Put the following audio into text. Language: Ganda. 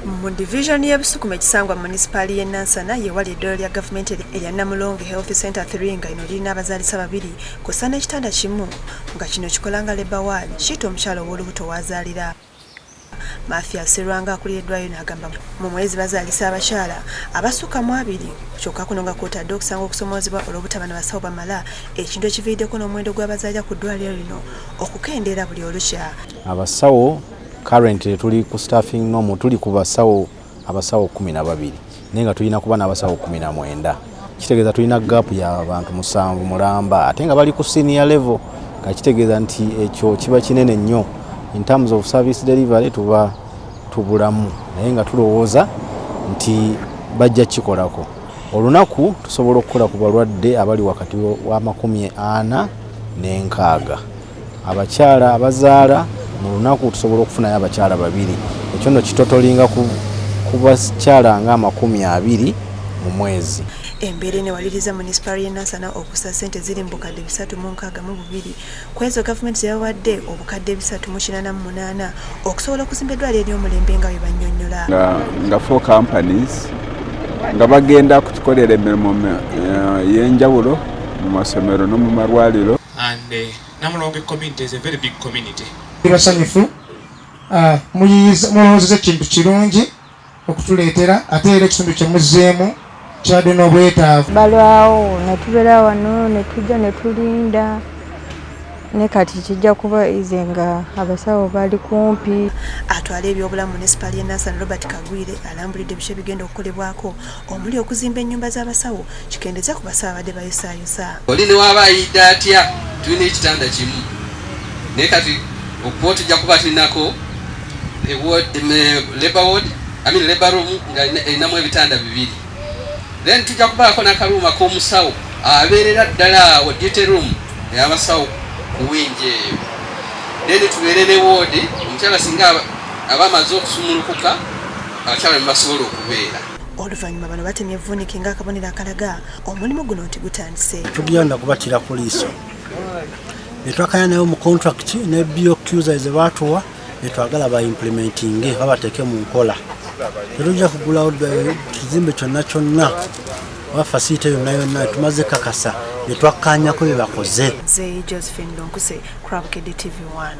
Mu division y'ebisukuma ekisangwa mu municipal y'e Nansana yewali eddwaliro lya gavumenti erya Namulonge Health Center 3 nga ino lirina abazaalisa babiri kw'ossa n'ekitanda kimu nga kino kikola nga Labour Ward kiita omukyala ow'olubuto w'azaalira. Mafia Serwanga akulira eddwaliro n'agamba mu mwezi bazaalisa abakyala abasukka mu 2 kyokka kuno nga kwotadde okusanga okusomoozebwa olw'obutaba n'abasawo bamala ekintu ekiviiriddeko n'omuwendo gw'abazaalira ku ddwaliro lino okukendeera buli olukya. Abasawo currently tuli ku staffing nomu tuli ku abasawo 12 naye nga tulina kuba n'abasawo 19. Kitegeeza tulina gap ya abantu 7 mulamba ate nga bali ku senior level nga kitegeeza nti ekyo kiba kinene nnyo in terms of service delivery tuba tubulamu naye nga tulowooza nti bajja kikolako. Olunaku tusobola okukola ku balwadde abali wakati wa 40 n'enkaaga. Abakyala abazaala mu lunaku tusobola okufunayo abakyala 2. Ekyo nno kitotolinga ku bakyala nga 20 mu mwezi. Embeera enewaliriza municipal y'e Nansana okussa ssente ziri mu bukadde 362 kwezo gavumenti yawadde obukadde 388 okusobola okuzimba eddwaliro ery'omulembe nga bwe bannyonnyola. Nga 4 companies nga bagenda kutukolera emirimu y'enjawulo mu masomero no mu malwaliro. And Namulonge community is a very big community. Basanyufu mulowoozeza ekintu kirungi okutuleetera ate era ekitundu kye muzzeemu kyadde n'obwetaavu. Balwawo ne tubeera wano ne tujja ne tulinda ne kati kijja kuba ize nga abasawo bali kumpi. Atwala ebyobulamu municipal y'e Nansana Robert Kagwire alambulidde ebishe bigenda okukolebwako omuli okuzimba ennyumba z'abasawo kikendeza ku basawo abadde bayosaayosa. Oli ne waba ayidde atya tulina ekitanda kimu naye kati okuba tujja kuba tulinako Labour Ward Labour Room nga erinamu ebitanda 2. Then tujja kubaako n'akaluuma k'omusawo abeerera ddala awo duty room ey'abasawo ku wingi eyo. Then tubeere ne ward omukyala singa aba amaze okusumulukuka abakyala ne basobola okubeera. Oluvannyuma bano batemye evvuunike ng'akabonero akalaga omulimu guno nti gutandise. Tugenda kubatira ku liiso ne twakanya nayo mu contract ne BOQs ze baatuwa ne twagala ba implementing babateeke mu nkola. Tujja kugulawo kizimbe kyonna wa facility yonna tumaze kakasa ne twakkanyako bye bakoze. Josephine Lonkuse, Crabkid TV 1.